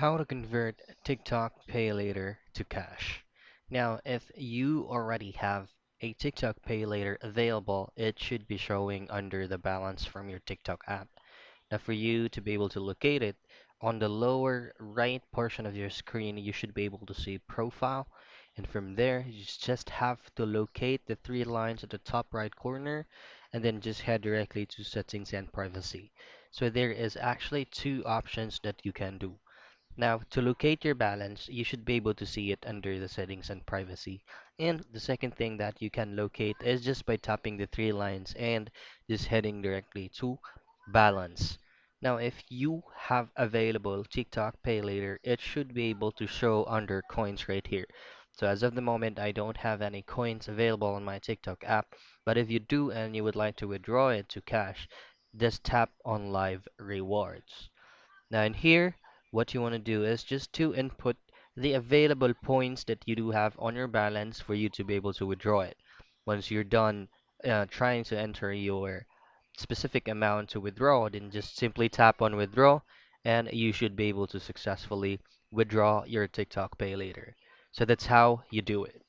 How to convert TikTok Pay Later to cash. Now, if you already have a TikTok Pay Later available, it should be showing under the balance from your TikTok app. Now, for you to be able to locate it, on the lower right portion of your screen, you should be able to see Profile. And from there, you just have to locate the three lines at the top right corner and then just head directly to Settings and Privacy. So there is actually two options that you can do. Now, to locate your balance, you should be able to see it under the settings and privacy. And the second thing that you can locate is just by tapping the three lines and just heading directly to balance. Now, if you have available TikTok Pay Later, it should be able to show under coins right here. So as of the moment, I don't have any coins available on my TikTok app, but if you do and you would like to withdraw it to cash, just tap on live rewards. Now in here, what you want to do is just to input the available points that you do have on your balance for you to be able to withdraw it. Once you're done trying to enter your specific amount to withdraw, then just simply tap on withdraw and you should be able to successfully withdraw your TikTok Pay Later. So that's how you do it.